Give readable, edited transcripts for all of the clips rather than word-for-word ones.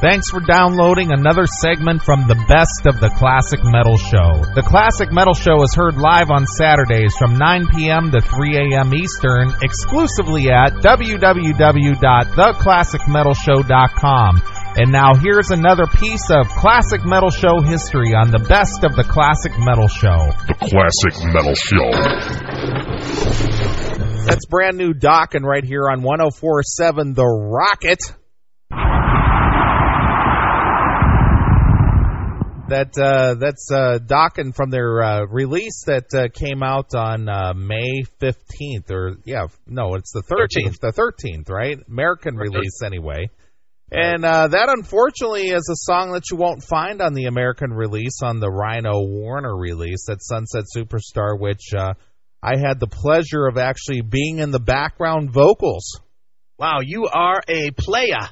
Thanks for downloading another segment from the Best of the Classic Metal Show. The Classic Metal Show is heard live on Saturdays from 9 p.m. to 3 a.m. Eastern, exclusively at www.theclassicmetalshow.com. And now here's another piece of Classic Metal Show history on the Best of the Classic Metal Show. The Classic Metal Show. That's brand new Dokken right here on 104.7 The Rocket. That's Dokken from their release that came out on May 15th. It's the 13th. The 13th, right? American release anyway. And that, unfortunately, is a song that you won't find on the American release, on the Rhino Warner release, that Sunset Superstar, which I had the pleasure of actually being in the background vocals. Wow, you are a player.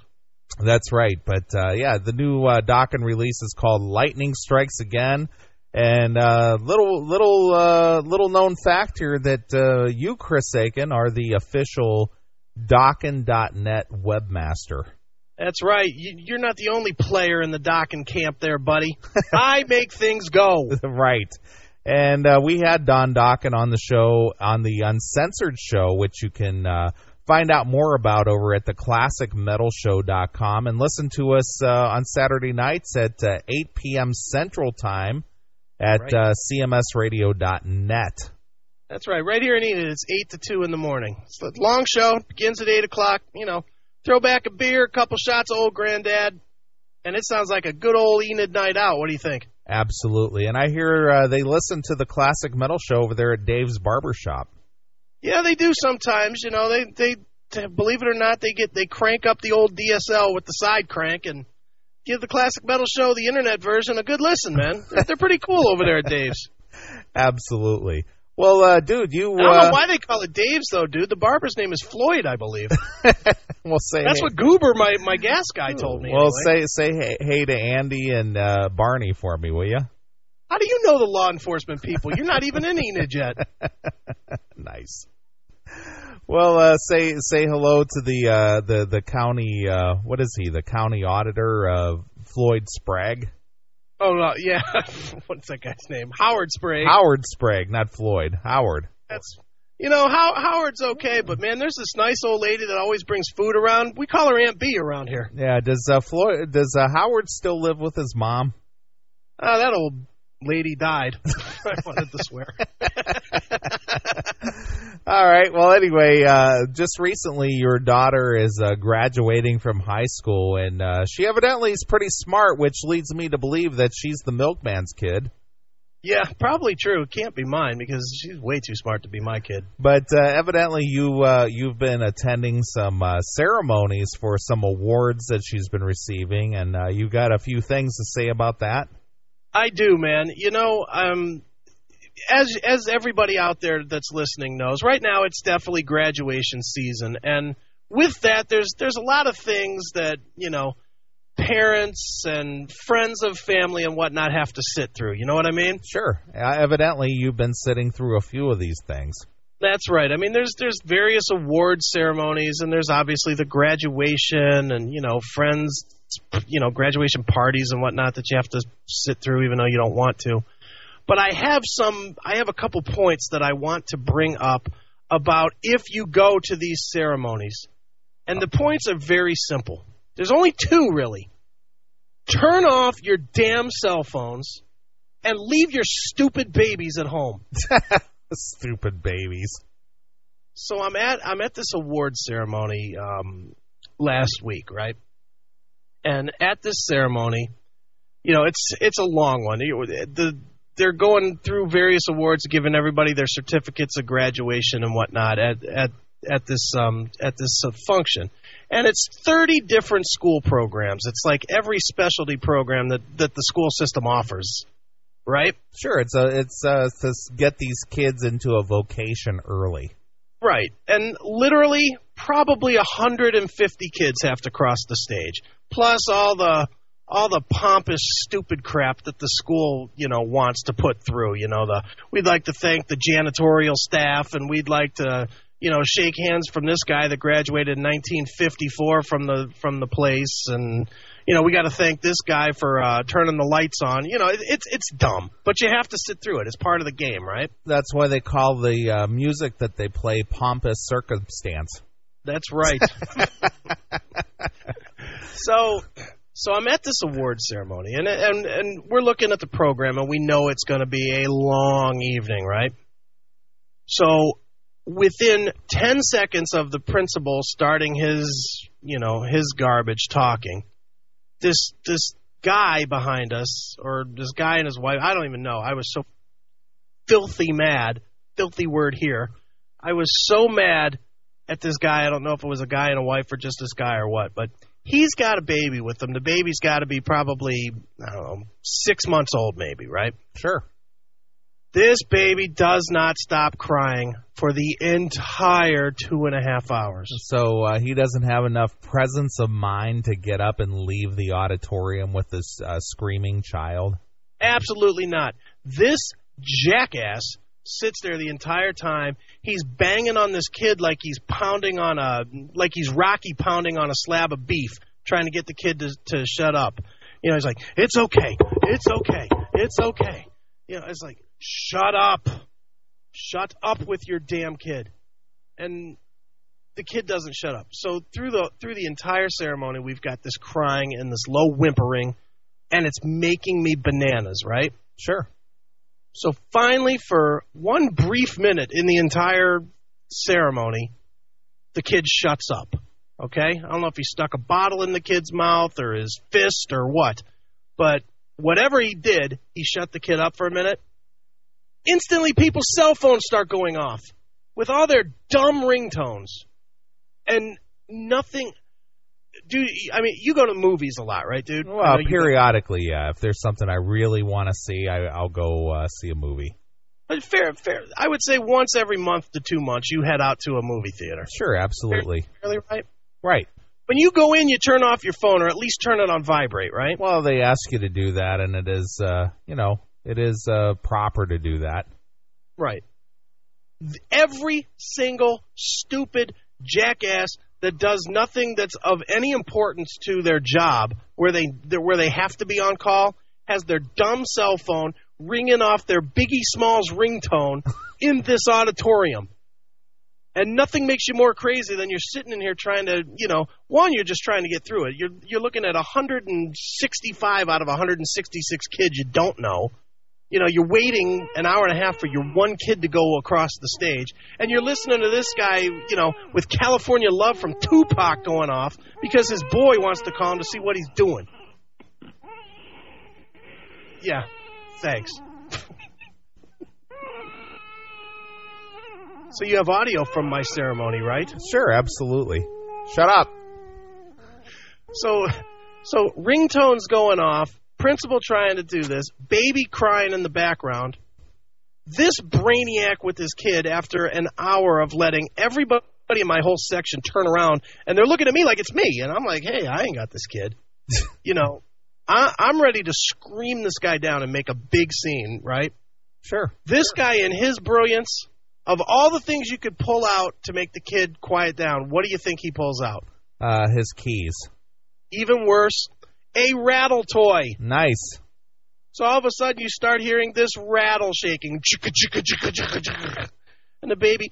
That's right. But, the new Dokken release is called Lightning Strikes Again. And little known fact here that you, Chris Aiken, are the official Dokken.net webmaster. That's right. You're not the only player in the Dokken camp there, buddy. I make things go. Right. And we had Don Dokken on the show, on the Uncensored Show, which you can find out more about over at theclassicmetalshow.com, and listen to us on Saturday nights at 8 p.m. Central Time at cmsradio.net. That's right. Right here in Enid, it's 8 to 2 in the morning. It's a long show. Begins at 8 o'clock, Throw back a beer, a couple shots of Old Granddad, and it sounds like a good old Enid night out. What do you think? Absolutely. And I hear they listen to the Classic Metal Show over there at Dave's Barbershop. Yeah, they do sometimes. They believe it or not, they crank up the old DSL with the side crank and give the Classic Metal Show, the internet version, a good listen, man. They're pretty cool over there at Dave's. Absolutely. Well, dude, I don't know why they call it Dave's, though, dude. The barber's name is Floyd, I believe. That's what Goober, my gas guy, told me. Well, anyway. say hey to Andy and Barney for me, will you? How do you know the law enforcement people? You're not even in Enid yet. Nice. Well, say hello to the county. What is he? The county auditor, Floyd Sprague. Oh, yeah. What's that guy's name? Howard Sprague. Howard Sprague, not Floyd. Howard. That's, Howard's okay, but, man, there's this nice old lady that always brings food around. We call her Aunt B around here. Yeah, does Howard still live with his mom? That old lady died. I wanted to swear. All right. Well, anyway, just recently your daughter is graduating from high school, and she evidently is pretty smart, which leads me to believe that she's the milkman's kid. Yeah, probably true. It can't be mine because she's way too smart to be my kid. But evidently you've been attending some ceremonies for some awards that she's been receiving, and you've got a few things to say about that. I do, man. As everybody out there that's listening knows, right now it's definitely graduation season, and with that, there's a lot of things that parents and friends of family and whatnot have to sit through. You know what I mean? Sure. Evidently, you've been sitting through a few of these things. That's right. I mean, there's various award ceremonies, and there's obviously the graduation, and friends, graduation parties and whatnot that you have to sit through, even though you don't want to. But I have a couple points that I want to bring up about if you go to these ceremonies. And the points are very simple. There's only two, really. Turn off your damn cell phones and leave your stupid babies at home. Stupid babies. So I'm at this award ceremony last week, right? And at this ceremony, it's a long one. They're going through various awards, giving everybody their certificates of graduation and whatnot at this function, and it's 30 different school programs. It's like every specialty program that the school system offers, right? Sure, it's to get these kids into a vocation early, right? And literally, probably 150 kids have to cross the stage, plus all the pompous, stupid crap that the school, wants to put through. We'd like to thank the janitorial staff, and we'd like to, shake hands from this guy that graduated in 1954 from the place, and we got to thank this guy for turning the lights on. It's dumb, but you have to sit through it. It's part of the game, right? That's why they call the music that they play pompous circumstance. That's right. So I'm at this awards ceremony, and we're looking at the program, and we know it's going to be a long evening, right? So within 10 seconds of the principal starting his garbage talking, this guy behind us, or this guy and his wife, I don't even know. I was so filthy mad, filthy word here. I was so mad at this guy. I don't know if it was a guy and a wife or just this guy or what, but he's got a baby with him. The baby's got to be probably, 6 months old maybe, right? Sure. This baby does not stop crying for the entire 2.5 hours. So he doesn't have enough presence of mind to get up and leave the auditorium with this screaming child? Absolutely not. This jackass sits there the entire time. He's banging on this kid like he's Rocky pounding on a slab of beef, trying to get the kid to shut up. He's like, it's okay. It's okay. It's okay. It's like, shut up. Shut up with your damn kid. And the kid doesn't shut up. So through the entire ceremony, we've got this crying and this low whimpering, and it's making me bananas, right? Sure. So finally, for one brief minute in the entire ceremony, the kid shuts up, okay? I don't know if he stuck a bottle in the kid's mouth or his fist or what, but whatever he did, he shut the kid up for a minute. Instantly, people's cell phones start going off with all their dumb ringtones. And nothing... Dude, I mean, you go to movies a lot, right, dude? Well, periodically, yeah. If there's something I really want to see, I'll go see a movie. But fair. I would say once every month to 2 months, you head out to a movie theater. Sure, absolutely. Fairly right? Right. When you go in, you turn off your phone, or at least turn it on vibrate, right? Well, they ask you to do that, and it is, it is proper to do that. Right. Every single stupid jackass that does nothing that's of any importance to their job, where they have to be on call, has their dumb cell phone ringing off their Biggie Smalls ringtone in this auditorium. And nothing makes you more crazy than you're sitting in here trying to, one, you're just trying to get through it. You're looking at 165 out of 166 kids you don't know. You're waiting an hour and a half for your one kid to go across the stage, and you're listening to this guy, with California Love from Tupac going off because his boy wants to call him to see what he's doing. Yeah, thanks. So you have audio from my ceremony, right? Sure, absolutely. Shut up. So ringtones going off. Principal trying to do this, baby crying in the background, this brainiac with his kid after an hour of letting everybody in my whole section turn around, and they're looking at me like it's me, and I'm like, hey, I ain't got this kid. I'm ready to scream this guy down and make a big scene, right? Sure. This guy in his brilliance, of all the things you could pull out to make the kid quiet down, what do you think he pulls out? His keys. Even worse, a rattle toy. Nice. So all of a sudden you start hearing this rattle shaking. And the baby.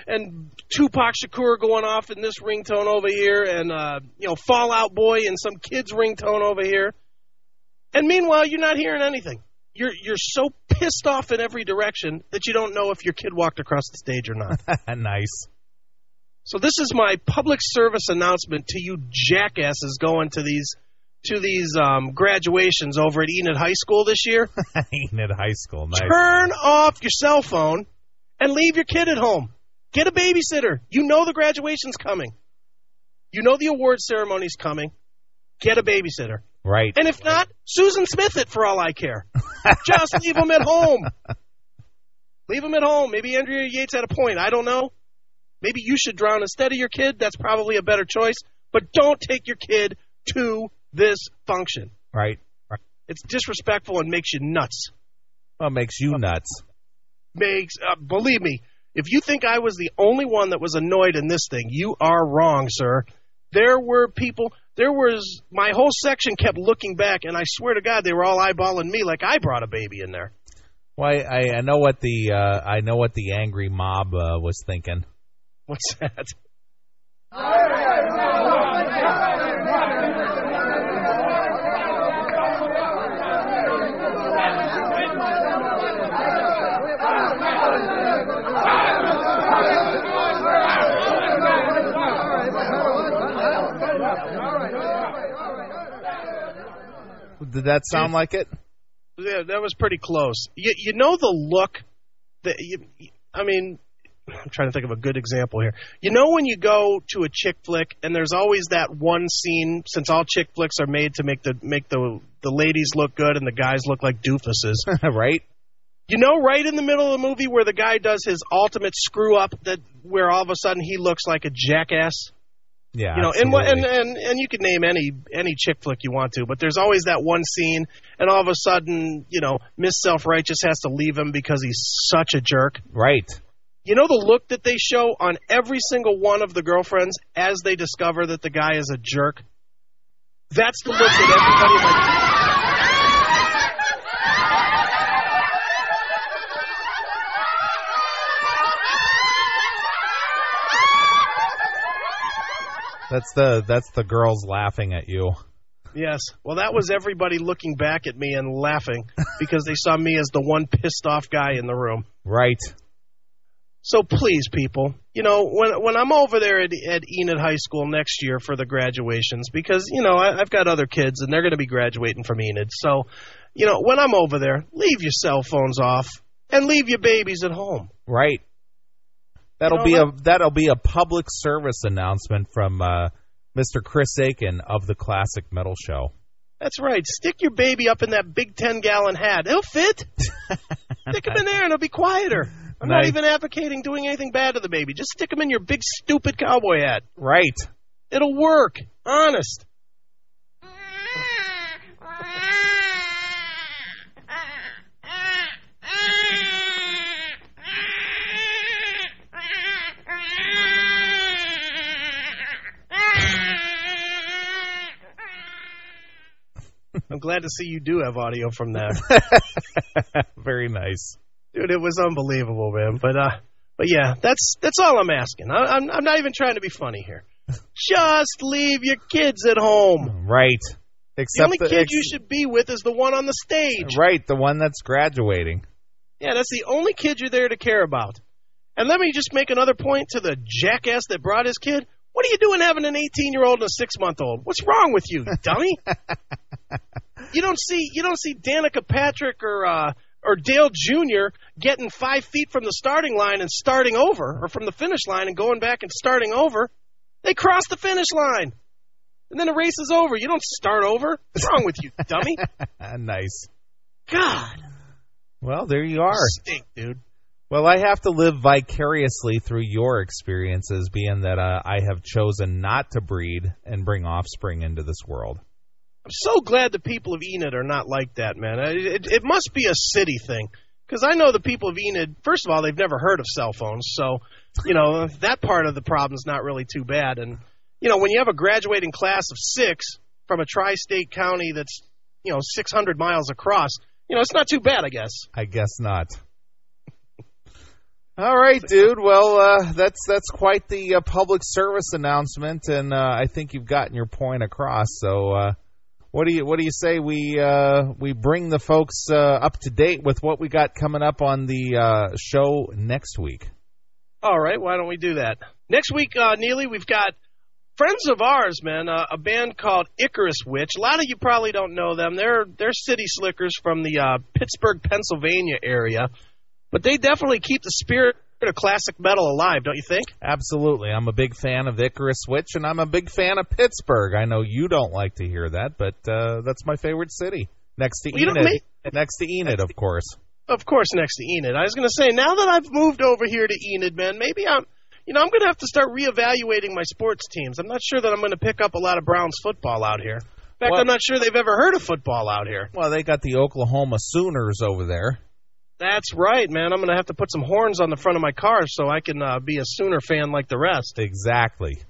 And Tupac Shakur going off in this ringtone over here. And, Fall Out Boy in some kid's ringtone over here. And meanwhile, you're not hearing anything. You're so pissed off in every direction that you don't know if your kid walked across the stage or not. Nice. So this is my public service announcement to you jackasses going to these graduations over at Enid High School this year. Enid High School, nice. Turn off your cell phone and leave your kid at home. Get a babysitter. You know the graduation's coming. You know the award ceremony's coming. Get a babysitter. Right. And if not, Susan Smith it for all I care. Just leave them at home. Leave them at home. Maybe Andrea Yates had a point. I don't know. Maybe you should drown instead of your kid. That's probably a better choice. But don't take your kid to this function. Right. It's disrespectful and makes you nuts. Well, it makes you nuts. makes, believe me, if you think I was the only one that was annoyed in this thing, you are wrong, sir. There were people, my whole section kept looking back, and I swear to God, they were all eyeballing me like I brought a baby in there. Well, I know what the angry mob was thinking. What's that? Did that sound like it? Yeah, that was pretty close. You know the look that I'm trying to think of a good example here. You know when you go to a chick flick and there's always that one scene, since all chick flicks are made to make the ladies look good and the guys look like doofuses. Right? You know, right in the middle of the movie where the guy does his ultimate screw up, where all of a sudden he looks like a jackass. Yeah, you know, and you can name any chick flick you want to, but there's always that one scene, and all of a sudden, you know, Miss Self-Righteous has to leave him because he's such a jerk. Right. You know the look that they show on every single one of the girlfriends as they discover that the guy is a jerk? That's the look that everybody That's the girls laughing at you. Yes. Well, that was everybody looking back at me and laughing because they saw me as the one pissed off guy in the room. Right. So please, people, you know, when I'm over there at Enid High School next year for the graduations, because, you know, I've got other kids and they're going to be graduating from Enid. So, you know, when I'm over there, leave your cell phones off and leave your babies at home. Right. That'll be a public service announcement from Mr. Chris Aiken of the Classic Metal Show. That's right. Stick your baby up in that big 10-gallon hat. It'll fit. Stick him in there and it'll be quieter. I'm not even advocating doing anything bad to the baby. Just stick him in your big, stupid cowboy hat. Right. It'll work. Honest. I'm glad to see you do have audio from that. Very nice. Dude, it was unbelievable, man. But yeah, that's all I'm asking. I'm not even trying to be funny here. Just leave your kids at home. Right. The only kid you should be with is the one on the stage. Right, the one that's graduating. Yeah, that's the only kid you're there to care about. And let me just make another point to the jackass that brought his kid. What are you doing having an 18-year-old and a 6-month-old? What's wrong with you, dummy? You don't see Danica Patrick or Dale Jr. getting 5 feet from the starting line and starting over, or from the finish line and going back and starting over. They cross the finish line, and then the race is over. You don't start over. What's wrong with you, dummy? Nice. God. Well, there you are. Stink, dude. Well, I have to live vicariously through your experiences, being that I have chosen not to breed and bring offspring into this world. I'm so glad the people of Enid are not like that, man. It must be a city thing, because I know the people of Enid, first of all, they've never heard of cell phones, so, you know, that part of the problem's not really too bad. And, you know, when you have a graduating class of 6 from a tri-state county that's, you know, 600 miles across, you know, it's not too bad, I guess. I guess not. All right, dude. Well, that's quite the public service announcement, and I think you've gotten your point across. So, what do you say we bring the folks up to date with what we got coming up on the show next week? All right. Why don't we do that next week, Neely? We've got friends of ours, man. A band called Icarus Witch. A lot of you probably don't know them. They're city slickers from the Pittsburgh, Pennsylvania area. But they definitely keep the spirit of classic metal alive, don't you think? Absolutely. I'm a big fan of Icarus Witch, and I'm a big fan of Pittsburgh. I know you don't like to hear that, but that's my favorite city. Next to Enid. Next to Enid, of course. Of course, next to Enid. I was going to say, now that I've moved over here to Enid, man, maybe I'm going to have to start reevaluating my sports teams. I'm not sure that I'm going to pick up a lot of Browns football out here. In fact, I'm not sure they've ever heard of football out here. Well, they got the Oklahoma Sooners over there. That's right, man. I'm going to have to put some horns on the front of my car so I can be a Sooner fan like the rest. Exactly.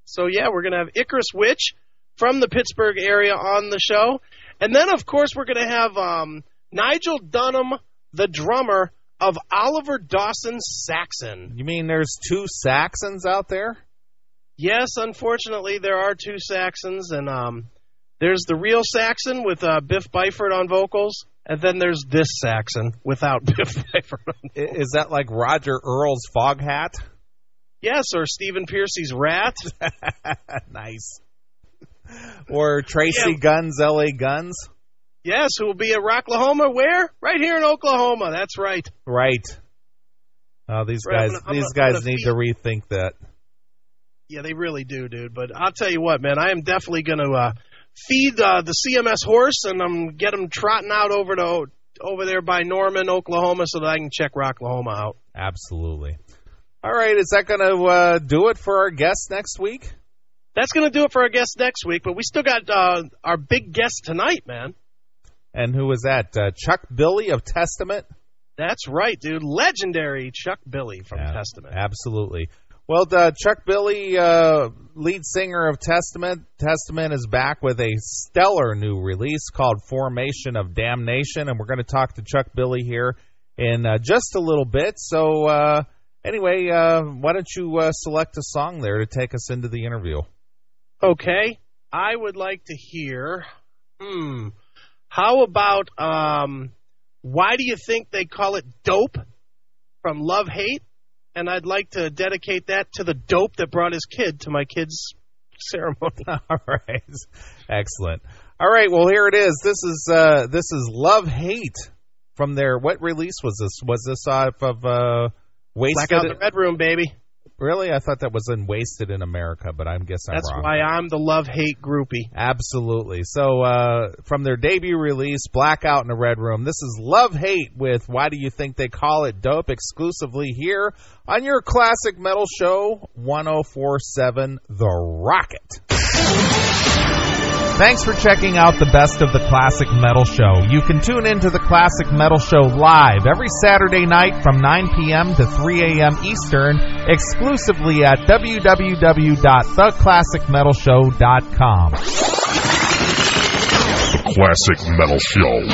So, yeah, we're going to have Icarus Witch from the Pittsburgh area on the show. And then, of course, we're going to have Nigel Dunham, the drummer of Oliver Dawson Saxon. You mean there's 2 Saxons out there? Yes, unfortunately, there are 2 Saxons. And there's the real Saxon with Biff Byford on vocals. And then there's this Saxon without Biff Byford on vocals. Is that like Roger Earl's Fog Hat? Yes, or Stephen Piercy's Rat. Nice. Or Tracy Guns, L.A. Guns? Yes, who will be at Rocklahoma. Where? Right here in Oklahoma. That's right. Right. Oh, these guys need to rethink that. Yeah, they really do, dude. But I'll tell you what, man, I am definitely going to feed the CMS horse and get him trotting out over there by Norman, Oklahoma, so that I can check Rocklahoma out. Absolutely. All right, is that going to do it for our guests next week? That's going to do it for our guests next week, but we still got our big guest tonight, man. And who was that? Chuck Billy of Testament? That's right, dude. Legendary Chuck Billy from Testament. Absolutely. Well, Chuck Billy, lead singer of Testament. Testament is back with a stellar new release called Formation of Damnation, and we're going to talk to Chuck Billy here in just a little bit. So, anyway, why don't you select a song there to take us into the interview? Okay. I would like to hear, how about Why Do You Think They Call It Dope from Love Hate? And I'd like to dedicate that to the dope that brought his kid to my kid's ceremony. All right. Excellent. All right, well, here it is. This is Love Hate from their, what release was this? Was this off of Wasted? Blackout in the Red Room, baby. Really? I thought that was in Wasted in America, but I guess I'm wrong. That's why I'm the love-hate groupie. Absolutely. So from their debut release, Blackout in the Red Room, this is Love Hate with Why Do You Think They Call It Dope, exclusively here on your classic metal show, 104.7 The Rocket. Thanks for checking out the best of the Classic Metal Show. You can tune into the Classic Metal Show live every Saturday night from 9 p.m. to 3 a.m. Eastern, exclusively at www.theclassicmetalshow.com. The Classic Metal Show.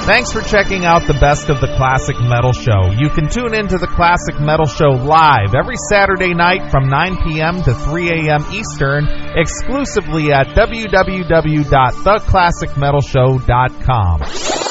Thanks for checking out the Best of the Classic Metal Show. You can tune into the Classic Metal Show live every Saturday night from 9 p.m. to 3 a.m. Eastern, exclusively at www.theclassicmetalshow.com.